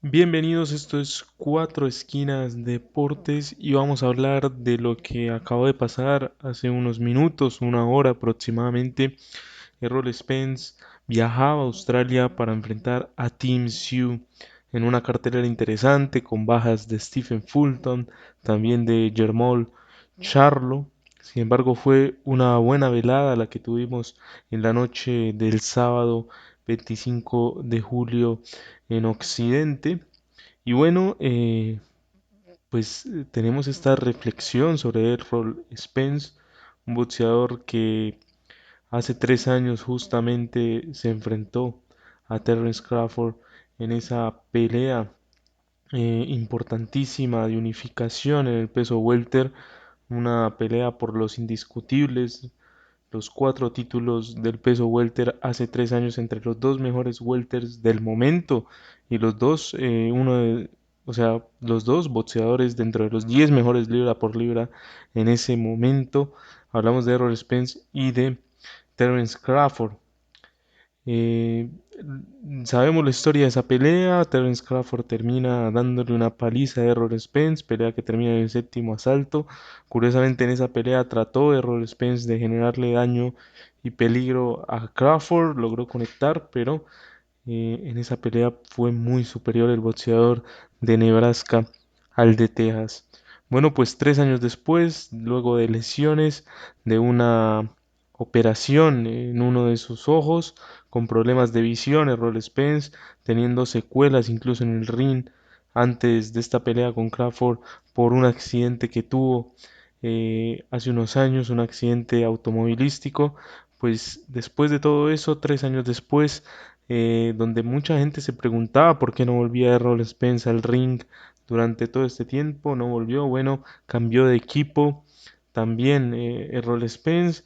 Bienvenidos, esto es Cuatro Esquinas Deportes y vamos a hablar de lo que acabó de pasar hace unos minutos, una hora aproximadamente. Errol Spence viajaba a Australia para enfrentar a Team Sue en una cartelera interesante con bajas de Stephen Fulton, también de Jermall Charlo. Sin embargo, fue una buena velada la que tuvimos en la noche del sábado 25 de julio en Occidente. Y bueno, tenemos esta reflexión sobre Errol Spence, un boxeador que hace 3 años justamente se enfrentó a Terence Crawford en esa pelea importantísima de unificación en el peso welter, una pelea por los indiscutibles, los cuatro títulos del peso welter hace 3 años entre los dos mejores welters del momento y los dos, o sea, los dos boxeadores dentro de los 10 mejores libra por libra en ese momento. Hablamos de Errol Spence y de Terence Crawford. Eh, Sabemos la historia de esa pelea. Terence Crawford termina dándole una paliza a Errol Spence, pelea que termina en el séptimo asalto. Curiosamente, en esa pelea trató Errol Spence de generarle daño y peligro a Crawford, logró conectar, pero en esa pelea fue muy superior el boxeador de Nebraska al de Texas. Bueno, pues 3 años después, luego de lesiones, de una operación en uno de sus ojos, con problemas de visión, Errol Spence, teniendo secuelas incluso en el ring antes de esta pelea con Crawford por un accidente que tuvo hace unos años, un accidente automovilístico. Pues después de todo eso, 3 años después, donde mucha gente se preguntaba por qué no volvía Errol Spence al ring durante todo este tiempo, no volvió, bueno, cambió de equipo también Errol Spence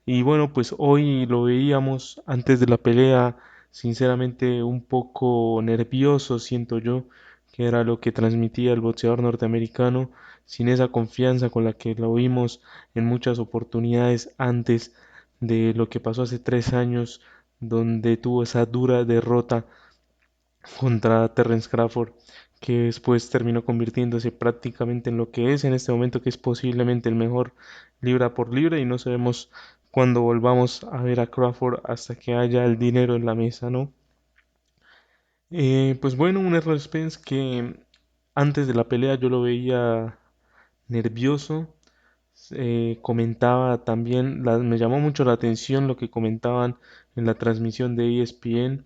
y bueno, pues hoy lo veíamos antes de la pelea, sinceramente un poco nervioso, siento yo, que era lo que transmitía el boxeador norteamericano, sin esa confianza con la que lo vimos en muchas oportunidades antes de lo que pasó hace 3 años, donde tuvo esa dura derrota contra Terence Crawford, que después terminó convirtiéndose prácticamente en lo que es en este momento, que es posiblemente el mejor libra por libra, y no sabemos cuándo volvamos a ver a Crawford hasta que haya el dinero en la mesa, ¿no? Pues bueno, un Errol Spence que antes de la pelea yo lo veía nervioso, comentaba también, me llamó mucho la atención lo que comentaban en la transmisión de ESPN.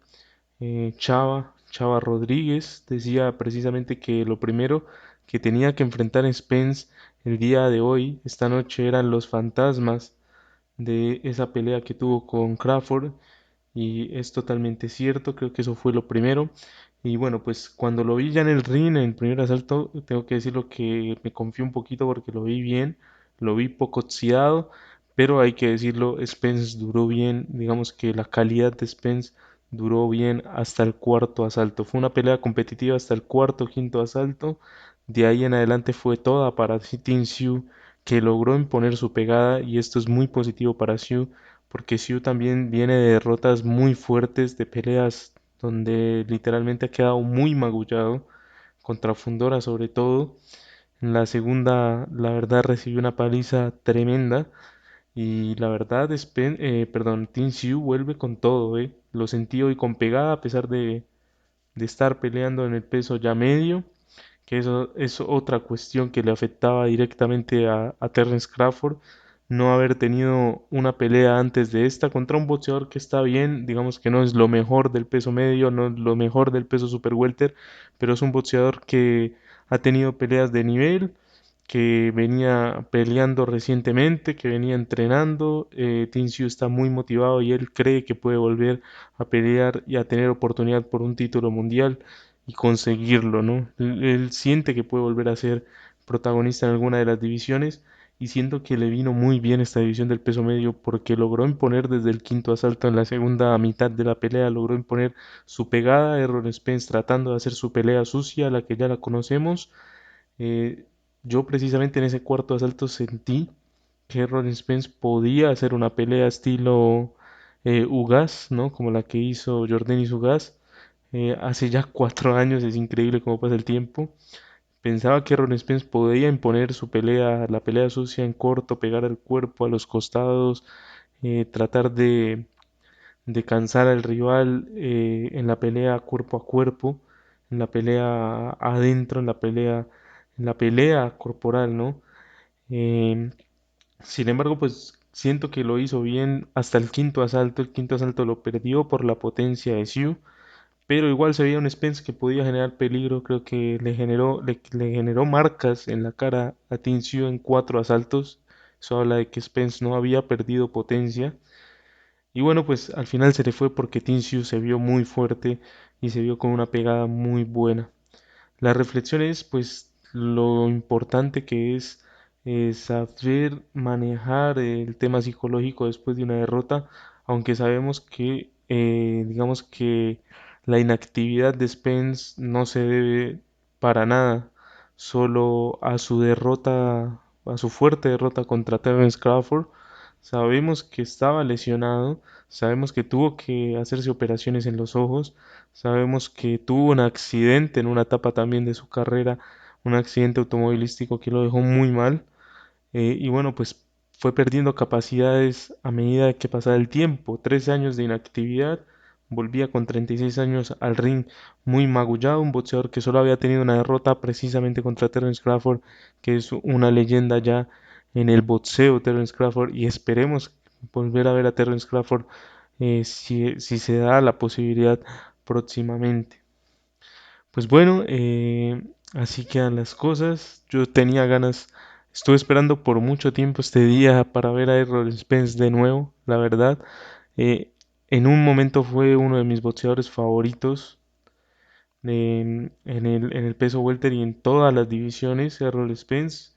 Chava Rodríguez decía precisamente que lo primero que tenía que enfrentar Spence el día de hoy, esta noche, eran los fantasmas de esa pelea que tuvo con Crawford, y es totalmente cierto, creo que eso fue lo primero. Y bueno, pues cuando lo vi ya en el ring, en el primer asalto, tengo que decirlo que me confié un poquito porque lo vi bien, lo vi poco oxidado, pero hay que decirlo, Spence duró bien, digamos que la calidad de Spence duró bien hasta el cuarto asalto. Fue una pelea competitiva hasta el cuarto, quinto asalto. De ahí en adelante fue toda para Team Sue, que logró imponer su pegada, y esto es muy positivo para Sue porque Siu también viene de derrotas muy fuertes, de peleas donde literalmente ha quedado muy magullado, contra Fundora sobre todo. En la segunda, la verdad, recibió una paliza tremenda y la verdad, Team Siu vuelve con todo, ¿eh? Lo sentí hoy con pegada a pesar de estar peleando en el peso ya medio, que eso es otra cuestión que le afectaba directamente a Terence Crawford, no haber tenido una pelea antes de esta contra un boxeador que está bien, digamos que no es lo mejor del peso medio, no es lo mejor del peso super welter, pero es un boxeador que ha tenido peleas de nivel, que venía peleando recientemente, que venía entrenando. Tenshu está muy motivado y él cree que puede volver a pelear y a tener oportunidad por un título mundial y conseguirlo, ¿no? Él siente que puede volver a ser protagonista en alguna de las divisiones y siento que le vino muy bien esta división del peso medio porque logró imponer desde el quinto asalto en la segunda mitad de la pelea, logró imponer su pegada, Errol Spence tratando de hacer su pelea sucia, la que ya la conocemos. Eh, yo precisamente en ese cuarto asalto sentí que Errol Spence podía hacer una pelea estilo Ugas, ¿no? Como la que hizo Jordanis Ugas, hace ya 4 años, es increíble cómo pasa el tiempo. Pensaba que Ron Spence podía imponer su pelea, la pelea sucia en corto, pegar al cuerpo, a los costados, tratar de cansar al rival en la pelea cuerpo a cuerpo, en la pelea adentro, en la pelea corporal, ¿no? Em, Sin embargo, pues siento que lo hizo bien hasta el quinto asalto. El quinto asalto lo perdió por la potencia de Siu, pero igual se veía un Spence que podía generar peligro. Creo que le generó marcas en la cara a Tin Siu en 4 asaltos. Eso habla de que Spence no había perdido potencia. Y bueno, pues al final se le fue porque Tin Siu se vio muy fuerte y se vio con una pegada muy buena. La reflexión es pues lo importante que es saber manejar el tema psicológico después de una derrota, aunque sabemos que digamos que la inactividad de Spence no se debe para nada solo a su derrota, a su fuerte derrota contra Terence Crawford. Sabemos que estaba lesionado, sabemos que tuvo que hacerse operaciones en los ojos. Sabemos que tuvo un accidente en una etapa también de su carrera, un accidente automovilístico que lo dejó muy mal. Y bueno, pues fue perdiendo capacidades a medida que pasaba el tiempo. 13 años de inactividad, volvía con 36 años al ring muy magullado, un boxeador que solo había tenido una derrota precisamente contra Terence Crawford, que es una leyenda ya en el boxeo, Terence Crawford, y esperemos volver a ver a Terence Crawford si se da la posibilidad próximamente. Pues bueno, así quedan las cosas. Yo tenía ganas, estuve esperando por mucho tiempo este día para ver a Errol Spence de nuevo, la verdad. Eh, en un momento fue uno de mis boxeadores favoritos en el peso welter y en todas las divisiones. Errol Spence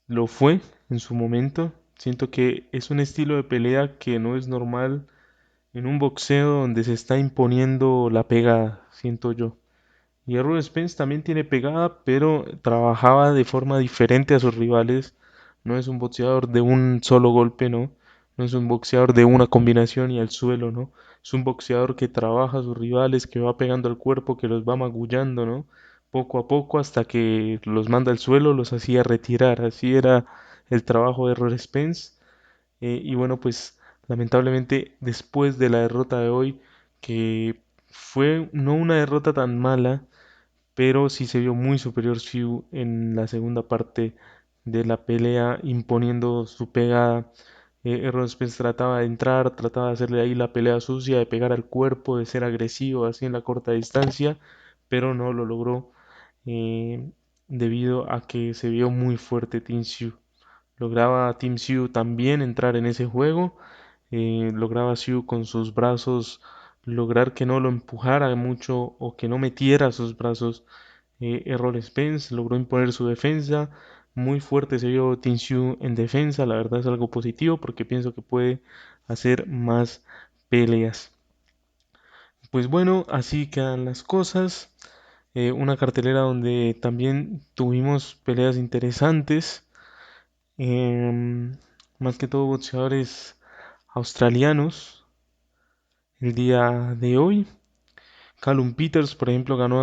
lo fue en su momento. Siento que es un estilo de pelea que no es normal en un boxeo donde se está imponiendo la pegada, siento yo. Y Errol Spence también tiene pegada, pero trabajaba de forma diferente a sus rivales. No es un boxeador de un solo golpe, ¿no? No es un boxeador de una combinación y al suelo, ¿no? Es un boxeador que trabaja a sus rivales, que va pegando al cuerpo, que los va magullando, ¿no? Poco a poco hasta que los manda al suelo, los hacía retirar. Así era el trabajo de Errol Spence. Y bueno, pues lamentablemente después de la derrota de hoy, que fue no una derrota tan mala, pero sí se vio muy superior Xiu en la segunda parte de la pelea, imponiendo su pegada. Errol Spence trataba de entrar, trataba de hacerle ahí la pelea sucia, de pegar al cuerpo, de ser agresivo así en la corta distancia, pero no lo logró eh, debido a que se vio muy fuerte Tim Xiu. Lograba Tim Xiu también entrar en ese juego, lograba Xiu con sus brazos lograr que no lo empujara mucho o que no metiera sus brazos. Errol Spence logró imponer su defensa. Muy fuerte se vio Tinshu en defensa. La verdad es algo positivo porque pienso que puede hacer más peleas. Pues bueno, así quedan las cosas. Una cartelera donde también tuvimos peleas interesantes. em, Más que todo boxeadores australianos el día de hoy. Callum Peters, por ejemplo, ganó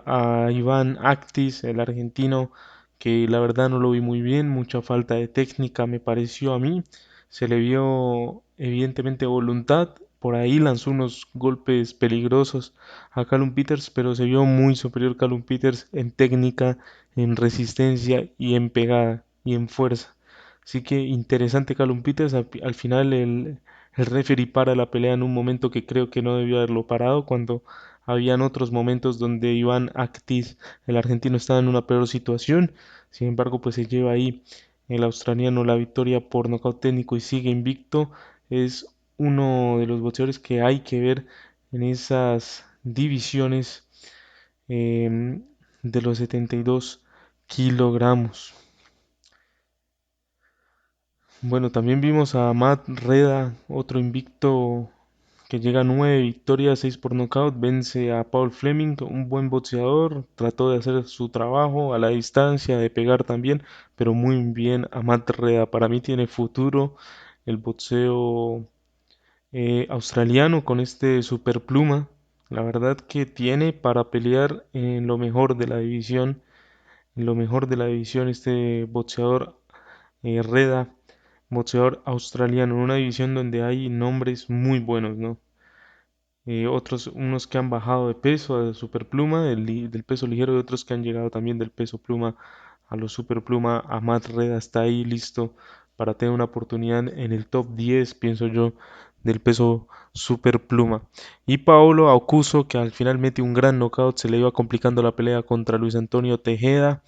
a Iván Actis, el argentino, que la verdad no lo vi muy bien, mucha falta de técnica me pareció a mí. Se le vio evidentemente voluntad, por ahí lanzó unos golpes peligrosos a Callum Peters, pero se vio muy superior Callum Peters en técnica, en resistencia y en pegada y en fuerza. Así que interesante Callum Peters, al final el referee para la pelea en un momento que creo que no debió haberlo parado cuando habían otros momentos donde Iván Actis, el argentino, estaba en una peor situación. Sin embargo, pues se lleva ahí el australiano la victoria por nocaut técnico y sigue invicto. Es uno de los boxeadores que hay que ver en esas divisiones em, de los 72 kilogramos. Bueno, también vimos a Matt Reda, otro invicto que llega a 9 victorias, 6 por nocaut, vence a Paul Fleming, un buen boxeador, trató de hacer su trabajo a la distancia, de pegar también, pero muy bien a Matt Reda. Para mí tiene futuro el boxeo australiano con este superpluma. La verdad que tiene para pelear en lo mejor de la división, en lo mejor de la división este boxeador Reda, boxeador australiano, en una división donde hay nombres muy buenos, ¿no? Otros, unos que han bajado de peso a superpluma, del peso ligero, y otros que han llegado también del peso pluma a los superpluma. Amat Reda está ahí listo para tener una oportunidad en el top 10, pienso yo, del peso superpluma. Y Paolo Aucuso, que al final mete un gran knockout, se le iba complicando la pelea contra Luis Antonio Tejeda,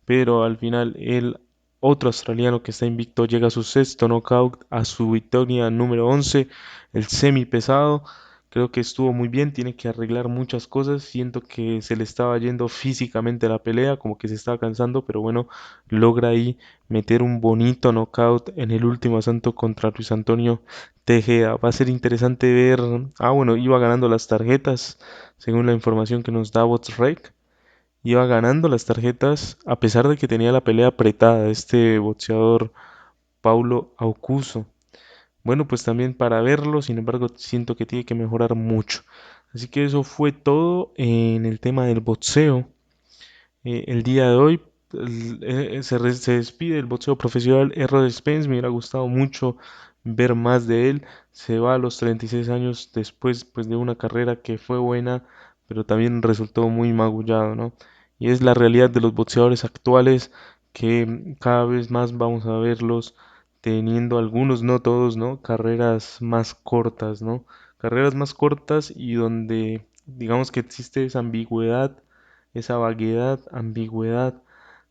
pero al final el otro australiano que está invicto llega a su sexto knockout, a su victoria número 11, el semi pesado. Creo que estuvo muy bien, tiene que arreglar muchas cosas. Siento que se le estaba yendo físicamente la pelea, como que se estaba cansando, pero bueno, logra ahí meter un bonito knockout en el último asalto contra Luis Antonio Tejeda. Va a ser interesante ver. Ah, bueno, iba ganando las tarjetas, según la información que nos da BotsRec. Iba ganando las tarjetas a pesar de que tenía la pelea apretada este boxeador Paulo Aucuso. Bueno, pues también para verlo, sin embargo, siento que tiene que mejorar mucho. Así que eso fue todo en el tema del boxeo. El día de hoy se despide el boxeo profesional Errol Spence. Me hubiera gustado mucho ver más de él. Se va a los 36 años después pues, de una carrera que fue buena, pero también resultó muy magullado, ¿no? Y es la realidad de los boxeadores actuales que cada vez más vamos a verlos teniendo algunos, no todos, ¿no? Carreras más cortas, ¿no? Carreras más cortas y donde digamos que existe esa ambigüedad, esa vaguedad, ambigüedad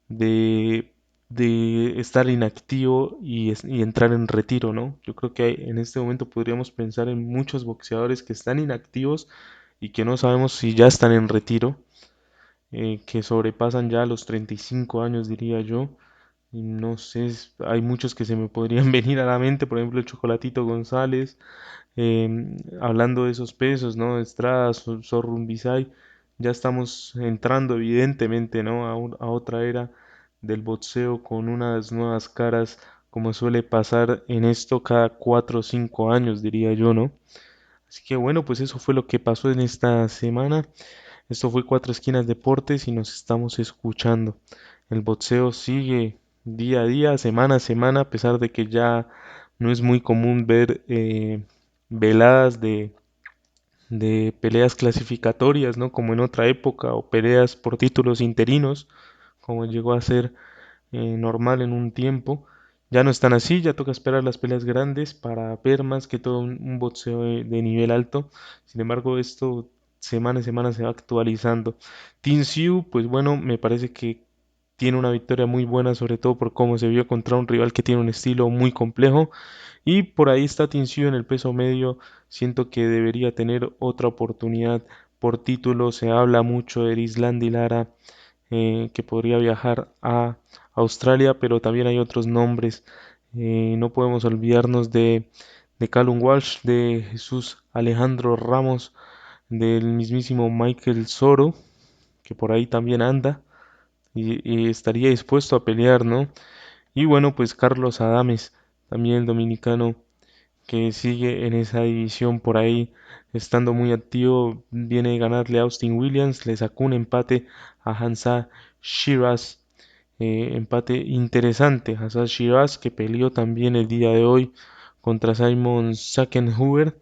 de, de estar inactivo y entrar en retiro, ¿no? Yo creo que en este momento podríamos pensar en muchos boxeadores que están inactivos y que no sabemos si ya están en retiro, que sobrepasan ya los 35 años, diría yo. Y no sé, hay muchos que se me podrían venir a la mente, por ejemplo, el Chocolatito González, hablando de esos pesos, ¿no? Estrada, Sorrumbisay, ya estamos entrando evidentemente, ¿no? A otra era del boxeo con unas nuevas caras, como suele pasar en esto cada 4 o 5 años, diría yo, ¿no? Así que bueno, pues eso fue lo que pasó en esta semana. Esto fue Cuatro Esquinas Deportes y nos estamos escuchando. El boxeo sigue día a día, semana a semana, a pesar de que ya no es muy común ver veladas de peleas clasificatorias, ¿no? Como en otra época, o peleas por títulos interinos, como llegó a ser normal en un tiempo. Ya no están así, ya toca esperar las peleas grandes para ver más que todo un boxeo de nivel alto. Sin embargo, esto semana a semana se va actualizando. Team Siu, pues bueno, me parece que tiene una victoria muy buena, sobre todo por cómo se vio contra un rival que tiene un estilo muy complejo. Y por ahí está Tincio en el peso medio. Siento que debería tener otra oportunidad por título. Se habla mucho de Erislandy Lara, que podría viajar a Australia, pero también hay otros nombres. No podemos olvidarnos de Callum Walsh, de Jesús Alejandro Ramos, del mismísimo Michael Soro, que por ahí también anda y estaría dispuesto a pelear, ¿no? Y bueno, pues Carlos Adames, también el dominicano que sigue en esa división por ahí, estando muy activo, viene de ganarle a Austin Williams, le sacó un empate a Hansa Shiraz, empate interesante, Hansa Shiraz que peleó también el día de hoy contra Simon Sackenhuber,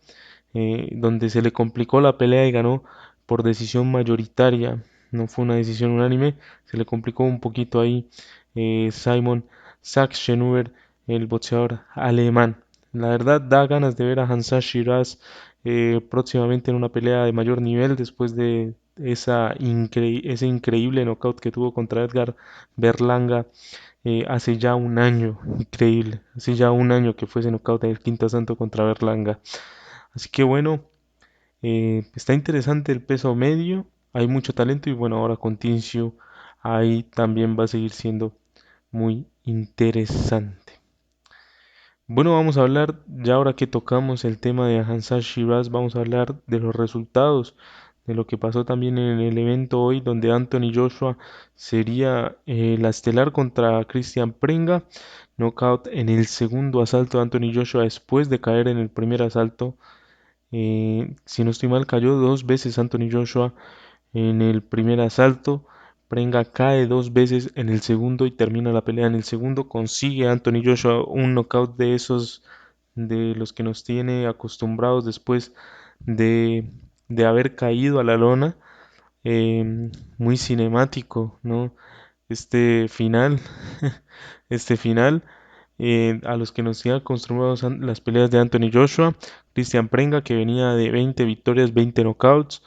donde se le complicó la pelea y ganó por decisión mayoritaria, no fue una decisión unánime, se le complicó un poquito ahí Simon Sachsenhuber, el boxeador alemán. La verdad da ganas de ver a Hansa Shiraz próximamente en una pelea de mayor nivel después de ese increíble knockout que tuvo contra Edgar Berlanga hace ya un año, increíble, hace ya un año que fue ese knockout en el quinto asalto contra Berlanga. Así que bueno, está interesante el peso medio, hay mucho talento y bueno, ahora con Tincio ahí también va a seguir siendo muy interesante. Bueno, vamos a hablar, ya ahora que tocamos el tema de Hansa Shiraz, vamos a hablar de los resultados, de lo que pasó también en el evento hoy, donde Anthony Joshua sería la estelar contra Christian Prenga, knockout en el segundo asalto de Anthony Joshua después de caer en el primer asalto. Si no estoy mal, cayó dos veces Anthony Joshua en el primer asalto. Prenga cae dos veces en el segundo y termina la pelea en el segundo. Consigue Anthony Joshua un knockout de esos de los que nos tiene acostumbrados después de, de haber caído a la lona. Muy cinemático, ¿no? Este final, este final, a los que nos tiene acostumbrados las peleas de Anthony Joshua, Christian Prenga, que venía de 20 victorias, 20 knockouts,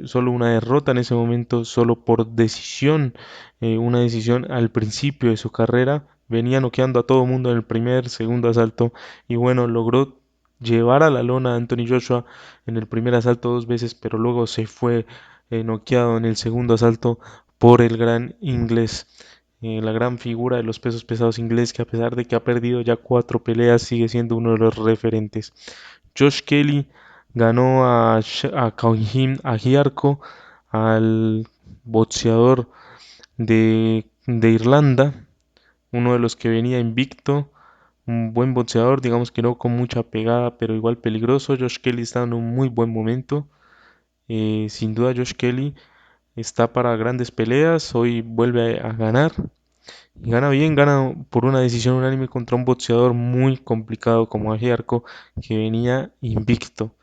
solo una derrota en ese momento, solo por decisión, una decisión al principio de su carrera, venía noqueando a todo mundo en el primer, segundo asalto, y bueno, logró llevar a la lona a Anthony Joshua en el primer asalto dos veces, pero luego se fue noqueado en el segundo asalto por el gran inglés, la gran figura de los pesos pesados inglés, que a pesar de que ha perdido ya cuatro peleas sigue siendo uno de los referentes. Josh Kelly ganó a Kauhim Agiarco, al boxeador de Irlanda, uno de los que venía invicto, un buen boxeador, digamos que no con mucha pegada, pero igual peligroso. Josh Kelly está en un muy buen momento. Sin duda Josh Kelly está para grandes peleas, hoy vuelve a ganar. Y gana bien, gana por una decisión unánime contra un boxeador muy complicado como Ajiarco, que venía invicto.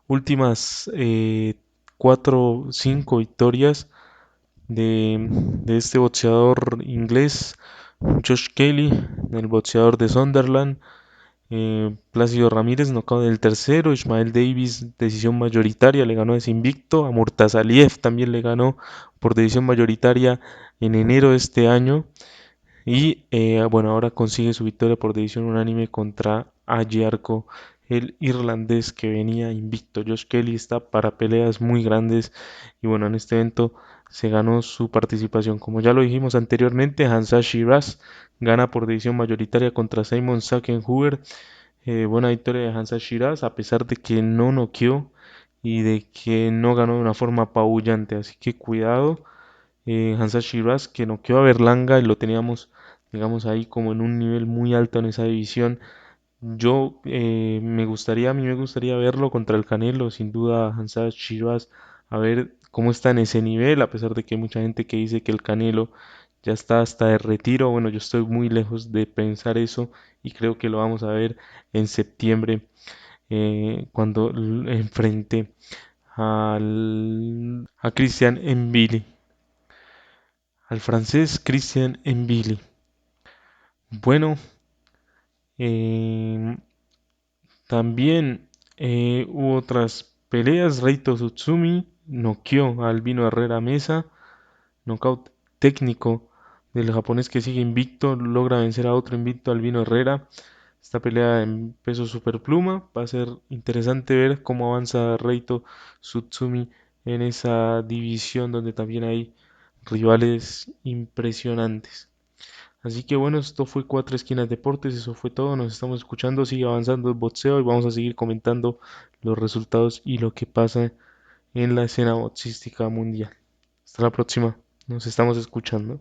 Últimas cuatro, cinco victorias de este boxeador inglés, Josh Kelly, el boxeador de Sunderland. Plácido Ramírez, nocaut del tercero. Ismael Davis, decisión mayoritaria, le ganó ese invicto. A Murtazaliev también le ganó por decisión mayoritaria en enero de este año. Y bueno, ahora consigue su victoria por decisión unánime contra Ajiarco, el irlandés que venía invicto. Josh Kelly está para peleas muy grandes y bueno, en este evento se ganó su participación. Como ya lo dijimos anteriormente, Hamza Shiraz gana por decisión mayoritaria contra Simon Sakenhoover. Buena victoria de Hamza Shiraz, a pesar de que no noqueó y de que no ganó de una forma apabullante. Así que cuidado, Hamza Shiraz, que noqueó a Berlanga y lo teníamos, digamos, ahí como en un nivel muy alto en esa división. A mí me gustaría verlo contra el Canelo, sin duda, Hamza Shiraz, a ver cómo está en ese nivel, a pesar de que hay mucha gente que dice que el Canelo ya está hasta de retiro. Bueno, yo estoy muy lejos de pensar eso y creo que lo vamos a ver en septiembre, cuando enfrente a Christian Mbili, al francés Christian Mbili. Bueno, em, también hubo otras peleas. Reito Tsutsumi noqueó a Albino Herrera Mesa, nocaut técnico del japonés que sigue invicto, logra vencer a otro invicto, Albino Herrera. Esta pelea en peso superpluma va a ser interesante ver cómo avanza Reito Tsutsumi en esa división donde también hay rivales impresionantes. Así que bueno, esto fue Cuatro Esquinas Deportes, eso fue todo, nos estamos escuchando, sigue avanzando el boxeo y vamos a seguir comentando los resultados y lo que pasa en la escena boxística mundial. Hasta la próxima, nos estamos escuchando.